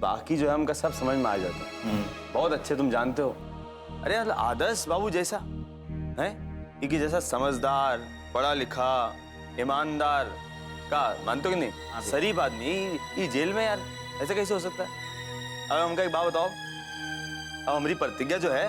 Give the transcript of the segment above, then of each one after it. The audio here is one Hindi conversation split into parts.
बाकी जो है उनका सब समझ में आ जाता है। बहुत अच्छे, तुम जानते हो। अरे यार आदर्श बाबू जैसा है, इनकी जैसा समझदार, पढ़ा लिखा, ईमानदार का मानते हो कि नहीं, शरीफ आदमी ये जेल में यार ऐसे कैसे हो सकता है? अब हमका एक बात बताओ, अब हमारी प्रतिज्ञा जो है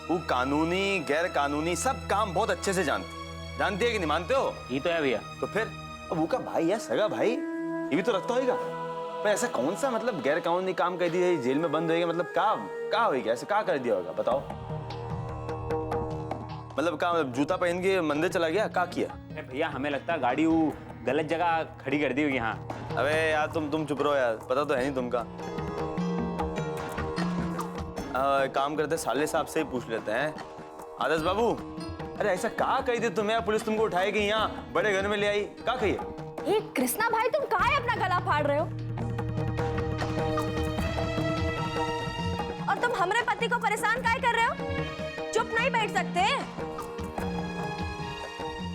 वो कानूनी गैर कानूनी सब काम बहुत अच्छे से जानती है कि नहीं, मानते हो? ये तो है भैया। तो फिर अब वो का भाई है, सगा भाई, ये भी तो रखता होगा। पर ऐसा कौन सा मतलब गैर कानूनी काम कर दिया, जेल में बंद होएगा, मतलब का होगा, ऐसे का कर दिया होगा बताओ? मतलब का जूता पहन के मंदिर चला गया, का किया? अरे भैया हमें लगता है गाड़ी वो गलत जगह खड़ी कर दी होगी यहाँ। अबे यार तुम चुप रहो यार, पता तो है नहीं तुमका। काम करते साले साहब से ही पूछ लेते हैं। आदर्श बाबू, अरे ऐसा का कही थी तुम्हें, पुलिस तुमको उठाए कि यहाँ बड़े घर में ले आई, का कही? कृष्णा भाई तुम काहे अपना गला फाड़ रहे हो? और तुम हमारे पति को परेशान काहे कर रहे हो? चुप नहीं बैठ सकते?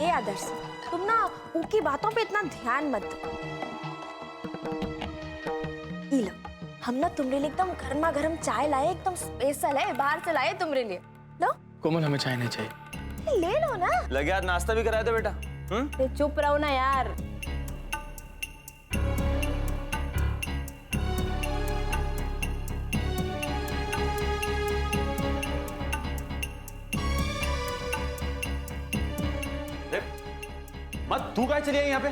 ए आदर्श, तुम ना उनकी बातों पे इतना ध्यान मत दो। ई लो, हम ना तुम्हारे लिए एकदम गर्मा गर्म चाय लाए, एकदम स्पेशल है, बाहर से लाए तुम्हारे लिए। लो कोमल, हमें चाय नहीं चाहिए। ले लो ना। लगे यार नाश्ता भी कराए दो बेटा। चुप रहो ना यार। मत तू काहे चली आई यहाँ पे?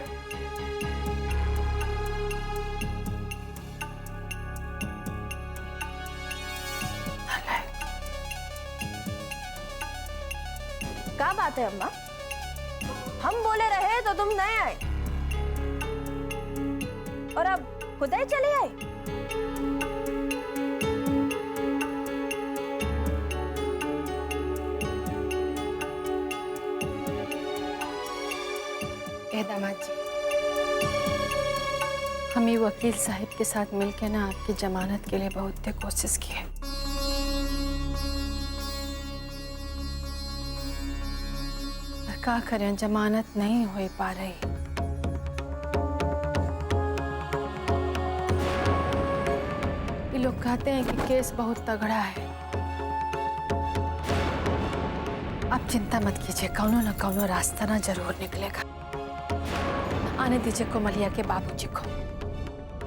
क्या बात है अम्मा? हम बोले रहे तो तुम नहीं आए और अब खुद ही चले आए। दामाद जी, हम ये वकील साहब के साथ मिलकर ना आपकी जमानत के लिए बहुत कोशिश की है, पर क्या करें, जमानत नहीं हो पा रही। ये लोग कहते हैं कि केस बहुत तगड़ा है। आप चिंता मत कीजिए, कौनो न कौनो रास्ता ना जरूर निकलेगा। आने दीजिए कोमलिया के बाबूजी को,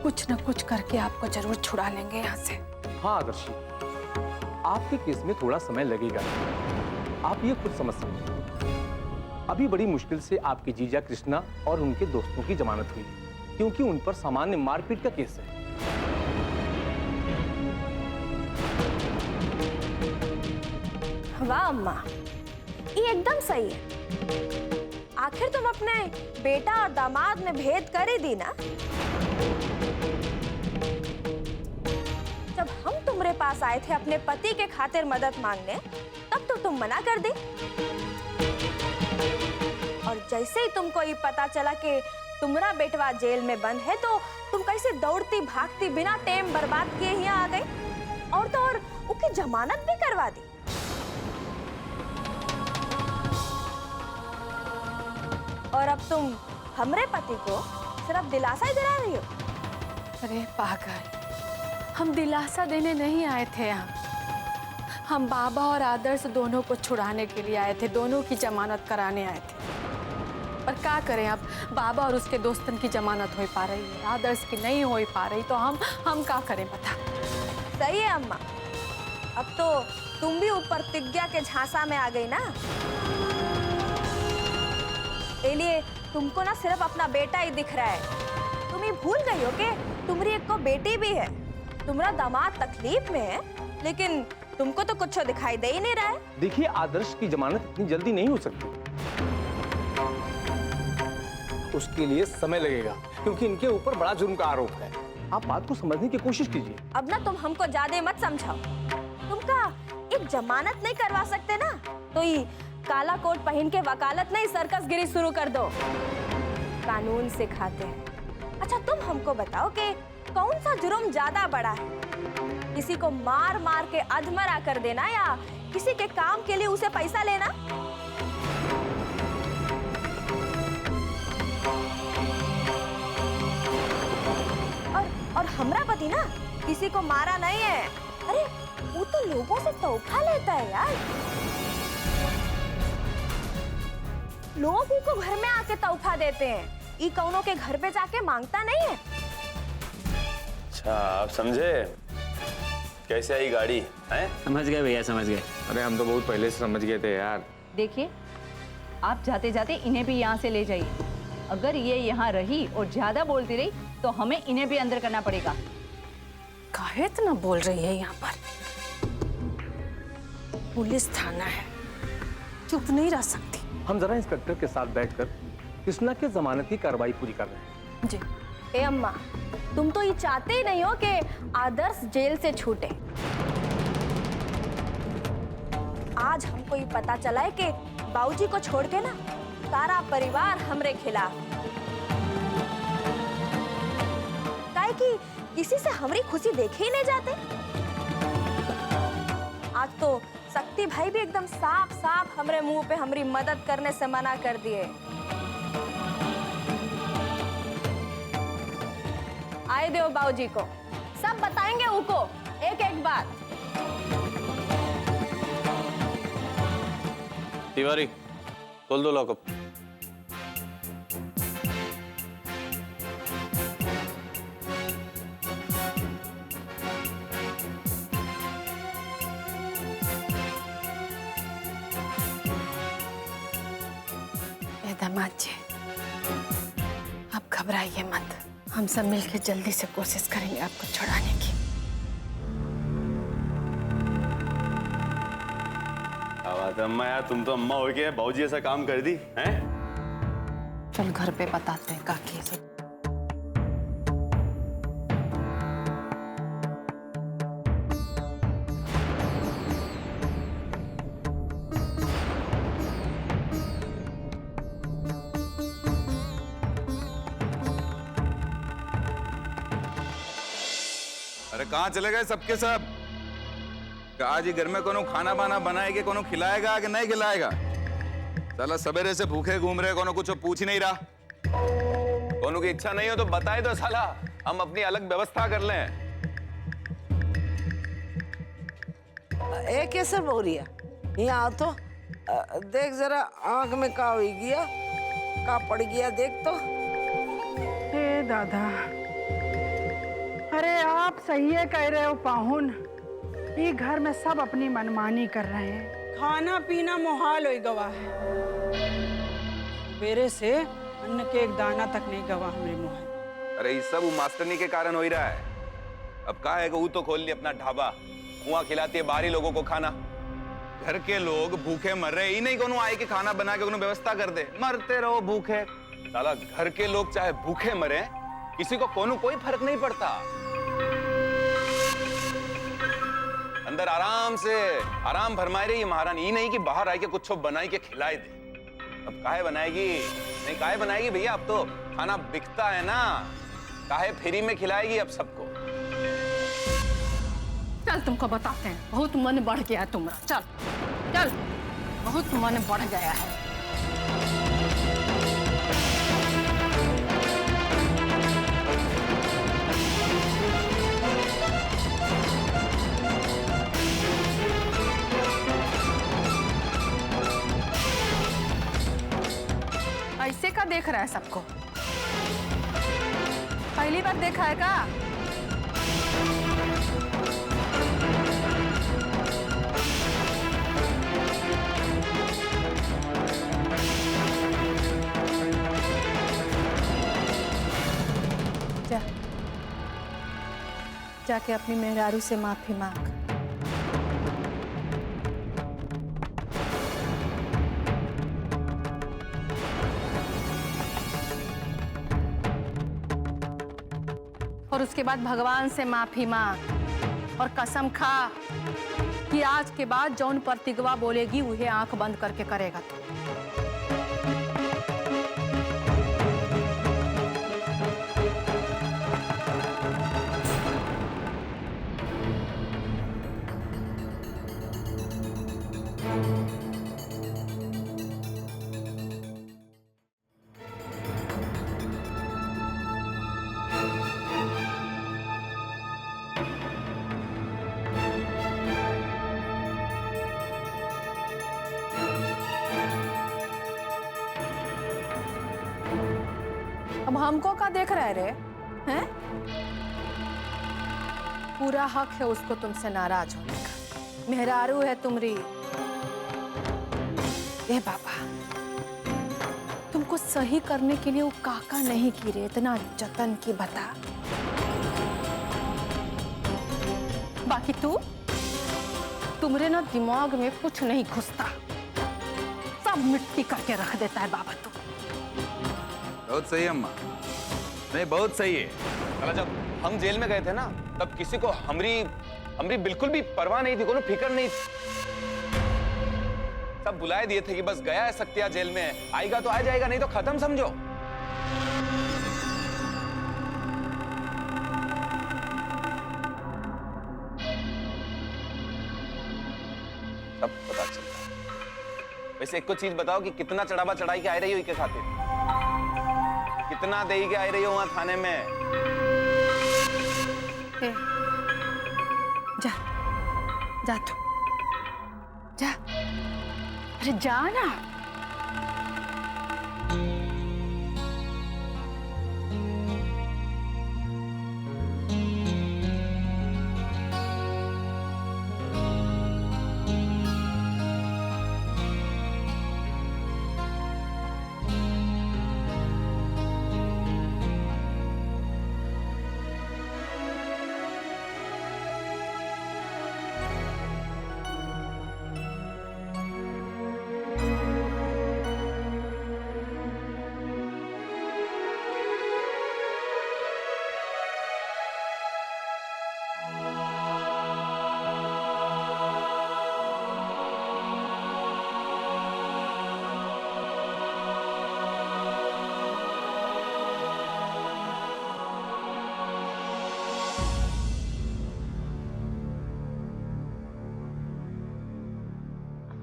कुछ न कुछ करके आपको जरूर छुड़ा लेंगे यहाँ से। हाँ आदर्शी, आपके केस में थोड़ा समय लगेगा, आप ये खुद समझ सकते हैं। अभी बड़ी मुश्किल से आपके जीजा कृष्णा और उनके दोस्तों की जमानत हुई, क्योंकि उन पर सामान्य मारपीट का केस है। वाह अम्मा, ये एकदम सही है। आखिर तुम अपने बेटा और दामाद में भेद कर ही दी ना। जब हम तुम्हारे पास आए थे अपने पति के खातिर मदद मांगने, तब तो तुम मना कर दी, और जैसे ही तुमको ये पता चला कि तुम्हारा बेटवा जेल में बंद है, तो तुम कैसे दौड़ती भागती बिना टाइम बर्बाद किए यहाँ आ गई, और तो और उसकी जमानत भी करवा दी। और अब तुम हमरे पति को सिर्फ दिलासा ही दिला रही हो। अरे पागल, हम दिलासा देने नहीं आए थे यहाँ, हम बाबा और आदर्श दोनों को छुड़ाने के लिए आए थे, दोनों की जमानत कराने आए थे। पर क्या करें, अब बाबा और उसके दोस्तन की जमानत हो पा रही है, आदर्श की नहीं हो पा रही, तो हम क्या करें बता। सही है अम्मा, अब तो तुम भी ऊपर प्रतिज्ञा के झांसा में आ गई ना। इसलिए तुमको ना सिर्फ अपना बेटा ही दिख रहा है। तुम ये भूल गई हो कि तुम्हारी एक को बेटी भी है। तुम्हारा दामाद तकलीफ में है, लेकिन तुमको तो कुछ दिखाई दे ही नहीं रहा है। देखिए, आदर्श की जमानत इतनी जल्दी नहीं हो सकती, उसके लिए समय लगेगा, क्योंकि इनके ऊपर बड़ा जुर्म का आरोप है। आप बात को समझने की कोशिश कीजिए। अब ना तुम हमको ज्यादा मत समझाओ। तुमका एक जमानत नहीं करवा सकते ना, तो ये काला कोट पहन के वकालत नहीं सर्कस गिरी शुरू कर दो। कानून सिखाते हैं। अच्छा तुम हमको बताओ कि कौन सा जुर्म ज्यादा बड़ा है, किसी को मार मार के अधमरा कर देना या किसी के काम के लिए उसे पैसा लेना? और हमरा पति ना किसी को मारा नहीं है। अरे वो तो लोगों से तोहफा लेता है यार। लोग उनको घर में आके तोहफा देते हैं, ई कौनों के घर पे जाके मांगता नहीं है। अच्छा आप समझे कैसे आई गाड़ी है? समझ गए भैया, समझ गए। अरे हम तो बहुत पहले से समझ गए थे यार। देखिए, आप जाते जाते इन्हें भी यहाँ से ले जाइए। अगर ये यहाँ रही और ज्यादा बोलती रही तो हमें इन्हें भी अंदर करना पड़ेगा। काहे इतना बोल रही है? यहाँ पर पुलिस थाना है, चुप नहीं रह सकती। हम जरा इंस्पेक्टर के साथ बैठकर कृष्णा के जमानत की कार्रवाई पूरी कर रहे हैं। जी। ए अम्मा, तुम तो ये चाहते ही नहीं हो कि आदर्श जेल से छूटे। आज हमको ये पता चला है कि बाबूजी को छोड़ के ना सारा परिवार हमरे खिलाफ। काहे कि किसी से हमारी खुशी देखे ही नहीं जाते। आज तो शक्ति भाई भी एकदम साफ साफ हमरे मुंह पे हमारी मदद करने से मना कर दिए। आए दो बाबूजी को, सब बताएंगे उनको एक एक बात। तिवारी खोल दो लॉकअप। दामाद जी, आप घबराइए मत, हम सब मिलकर जल्दी से कोशिश करेंगे आपको छुड़ाने की। अम्मा यार, तुम तो अम्मा हो के बाबूजी ऐसा काम कर दी हैं? चल घर पे बताते हैं काकी से। अरे कहाँ चले गए सबके सब? आज ही घर में कोनो खाना बाना बनाएगा, कोनो खिलाएगा कि नहीं खिलाएगा? साला सवेरे से भूखे घूम रहे, कोनो कुछ पूछ ही नहीं रहा। कोनो की इच्छा नहीं हो तो बताए दो साला, हम अपनी अलग व्यवस्था कर लें। ए कैसे बोल रही है? यहाँ तो देख जरा आंख में का हो गया, का पड़ गया देख तो। हे दादा, अरे आप सही है कह रहे हो पाहुन। ये घर में सब अपनी मनमानी कर रहे हैं, खाना पीना मुहाल हो गवा है। सवेरे से अन्न के एक दाना तक नहीं गवा हमारे मुंह है। अरे ये सब मास्टरनी के कारण हो ही रहा है। अब कहा है कि वो तो खोल लिया अपना ढाबा, कुआं खिलाती है बाहरी लोगों को खाना। घर के लोग भूखे मर रहे ही नहीं, कोनो आए कि खाना बना के उन्हें व्यवस्था कर दे, मरते रहो भूखे। साला घर के लोग चाहे भूखे मरे, किसी को कोई फर्क नहीं पड़ता। अंदर आराम से आराम फरमाए रही महारानी, ही नहीं कि बाहर आके कुछ बनाई के खिलाए दे। अब काहे बनाएगी? नहीं काहे बनाएगी भैया, अब तो खाना बिकता है ना, काहे फ्री में खिलाएगी अब सबको। चल तुमको बताते हैं, बहुत मन बढ़ गया है तुम्हारा। चल चल, बहुत मन बढ़ गया है। ऐसे का देख रहा है सबको? पहली बार देखा है का? जा, जाके अपनी मेहरारू से माफी मांग। और उसके बाद भगवान से माफी मांग और कसम खा कि आज के बाद जौन प्रतिज्ञा बोलेगी उन्हें आंख बंद करके करेगा तू। अब हमको का देख रहे रे हैं? पूरा हक है उसको तुमसे नाराज होने का। मेहरारू है तुम्हारी। ए बाबा, तुमको सही करने के लिए वो काका नहीं की रे, इतना जतन की बता। बाकी तुमरे ना दिमाग में कुछ नहीं घुसता, सब मिट्टी करके रख देता है बाबा तू। बहुत सही है अम्मा, नहीं बहुत सही है। अला जब हम जेल में गए थे ना, तब किसी को हमरी बिल्कुल भी परवाह नहीं थी, कोनो फिक्र नहीं थी। सब बुलाए दिए थे कि बस गया है सक्तिया जेल में, आएगा तो आ जाएगा, नहीं तो खत्म समझो। सब पता चलता है। वैसे एक को चीज बताओ कि कितना चढ़ावा चढ़ाई के आ रही हो इनके खातिर? कितना दे के आ रही हो वहां थाने में? ए, जा तू जा, अरे जा ना।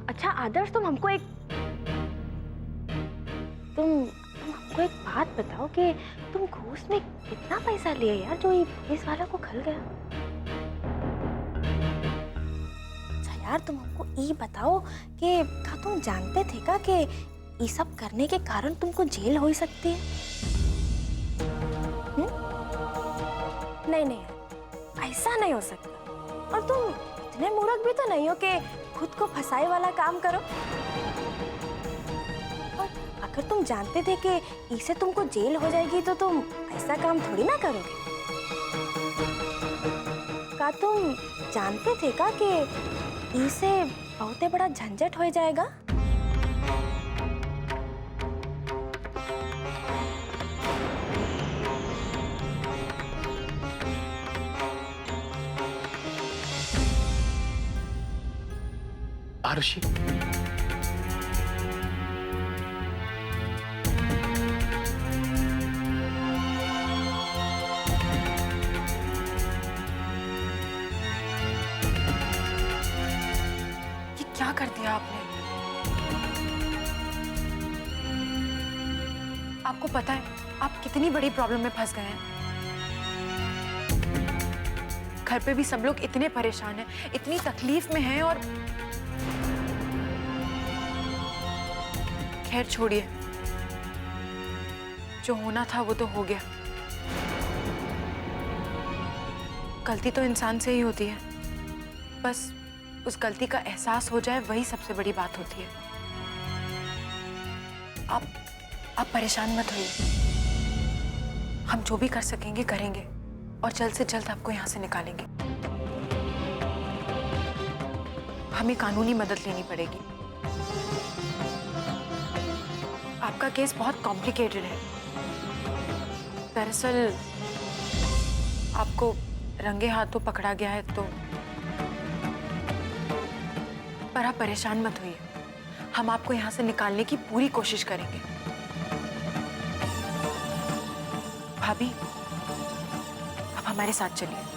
अच्छा आदर्श, तुम हमको एक बात बताओ कि तुम घूस में कितना पैसा लिए यार, जो ये पुलिस वाला को खल गया? अच्छा यार, तुम हमको ये बताओ कि क्या तुम जानते थे का कि ये सब करने के कारण तुमको जेल हो सकती है? नहीं नहीं, ऐसा नहीं हो सकता। और तुम इतने मूर्ख भी तो नहीं हो कि खुद को फंसाए वाला काम करो। और अगर तुम जानते थे कि इससे तुमको जेल हो जाएगी तो तुम ऐसा काम थोड़ी ना करोगे। क्या तुम जानते थे का कि इससे बहुत बड़ा झंझट हो जाएगा? आरुषि, ये क्या कर दिया आपने? आपको पता है आप कितनी बड़ी प्रॉब्लम में फंस गए हैं। घर पे भी सब लोग इतने परेशान हैं, इतनी तकलीफ में हैं। और खैर छोड़िए, जो होना था वो तो हो गया। गलती तो इंसान से ही होती है, बस उस गलती का एहसास हो जाए वही सबसे बड़ी बात होती है। आप परेशान मत होइए, हम जो भी कर सकेंगे करेंगे और जल्द से जल्द आपको यहाँ से निकालेंगे। हमें कानूनी मदद लेनी पड़ेगी। आपका केस बहुत कॉम्प्लिकेटेड है। दरअसल आपको रंगे हाथों पकड़ा गया है तो। पर आप परेशान मत होइए, हम आपको यहाँ से निकालने की पूरी कोशिश करेंगे। भाभी, आप हमारे साथ चलिए।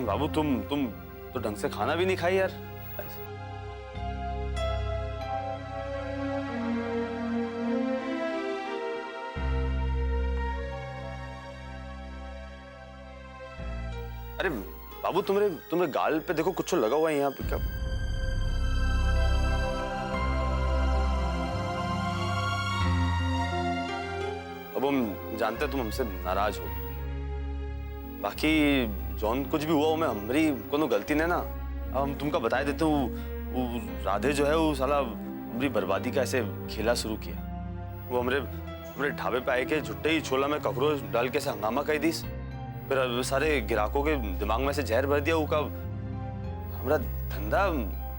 बाबू तुम तो ढंग से खाना भी नहीं खाई यार। अरे बाबू तुम्हारे गाल पे देखो कुछ लगा हुआ है यहाँ पे। क्या अब हम जानते हैं तुम हमसे नाराज हो, बाकी जौन कुछ भी हुआ मैं हमारी कोनो गलती नहीं ना। अब हम तुमका बता देते वो राधे जो है वो साला हमारी बर्बादी का ऐसे खेला शुरू किया। वो हमारे ढाबे पे आए के झुट्टे ही छोला में ककरोच डाल के ऐसे हंगामा कर दी, फिर सारे ग्राहकों के दिमाग में से जहर भर दिया। वो का हमारा धंधा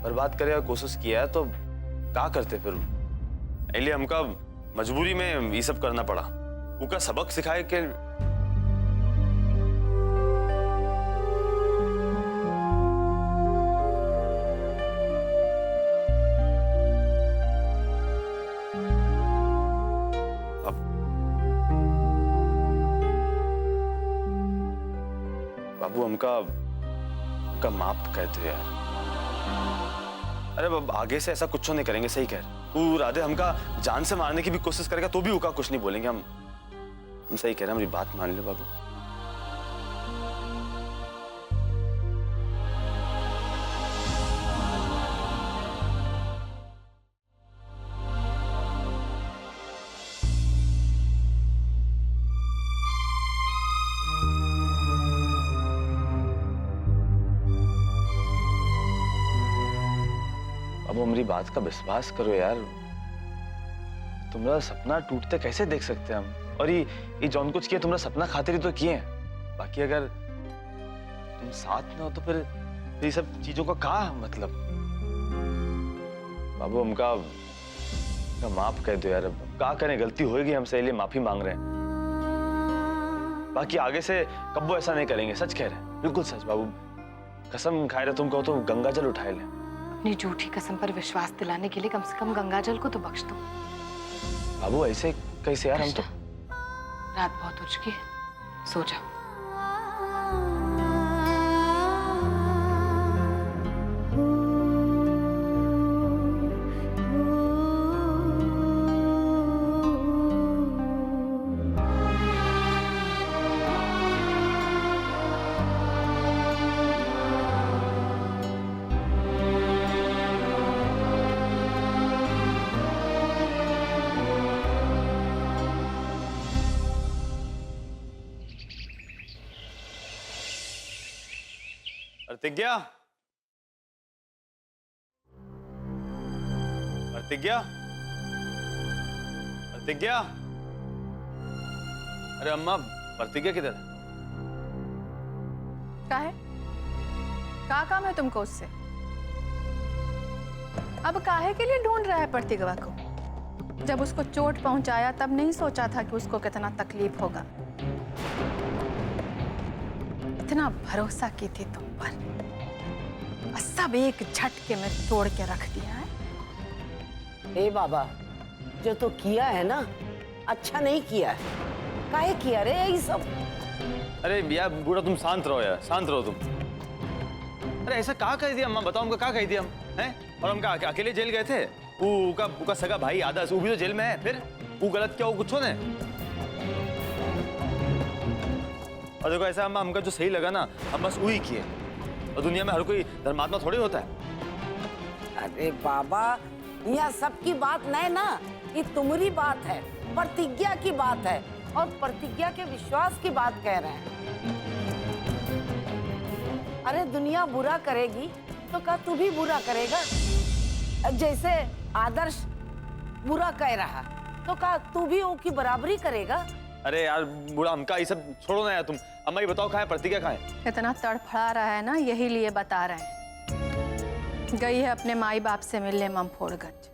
बर्बाद करे का कोशिश किया है तो क्या करते फिर, इसलिए हमका मजबूरी में ये सब करना पड़ा। उनका सबक सिखाए के बाबू हमका माफ कहते यार। अरे अब आगे से ऐसा कुछ नहीं करेंगे, सही कह रहे। वो राधे हमका जान से मारने की भी कोशिश करेगा तो भी उका कुछ नहीं बोलेंगे। हम सही कह रहे हैं, मेरी बात मान लो बाबू। अब मेरी बात का विश्वास करो यार, तुम्हारा सपना टूटते कैसे देख सकते हैं हम। और ये जौन कुछ किया तुम्हारा सपना खातिर ही तो किए हैं। बाकी अगर तुम साथ में हो तो फिर ये सब चीजों का क्या मतलब। बाबू हमका माफ कर दो यार। अब क्या करें, गलती होगी हमसे, इसलिए माफी मांग रहे हैं। बाकी आगे से कब्बो ऐसा नहीं करेंगे, सच कह रहे हैं, बिल्कुल सच। बाबू कसम खाए रहे, तुम कहो तो गंगा जल उठाए ले। अपनी झूठी कसम पर विश्वास दिलाने के लिए कम से कम गंगा जल को तो बख्श दो। बाबू ऐसे कैसे यार, हम तो रात बहुत हो चुकी है, सो जाओ। प्रतिज्ञा, प्रतिज्ञा, प्रतिज्ञा। अरे अम्मा, प्रतिज्ञा किधर है? क्या है? क्या काम है तुमको उससे? अब काहे के लिए ढूंढ रहा है प्रतिज्ञा को? जब उसको चोट पहुंचाया तब नहीं सोचा था कि उसको कितना तकलीफ होगा। इतना भरोसा की थी तुम पर, सब एक झटके में तोड़ के रख दिया है। ए बाबा, जो तो किया है ना, अच्छा नहीं किया है। काहे किया रे ये सब? अरे यार बूढ़ा, तुम शांत रहो यार, शांत रहो तुम। अरे ऐसा क्या कह दिया अम्मा, बताओ हमका क्या कह दिया हम हैं? और हम अकेले जेल गए थे? वो सगा भाई आदर्श वो भी तो जेल में है। फिर वो गलत क्या, वो कुछ ने। और देखो ऐसा अम्मा, हमका जो सही लगा ना हम बस वही किए। और दुनिया में हर कोई धर्मात्मा थोड़ी होता है। अरे बाबा, यहाँ सबकी बात नहीं ना, ये तुम्हारी बात है, प्रतिज्ञा की बात है, और प्रतिज्ञा के विश्वास की बात कह रहे हैं। अरे दुनिया बुरा करेगी तो क्या तू भी बुरा करेगा? जैसे आदर्श बुरा कह रहा तो क्या तू भी उनकी बराबरी करेगा? अरे यार बूढ़ा, हमका ये सब छोड़ो ना यार। तुम अम्मा ये बताओ, कहाँ है प्रतिज्ञा, कहाँ है? इतना तड़फड़ा रहा है ना, यही लिए बता रहे हैं। गई है अपने माई बाप से मिलने ममफोड़गंज।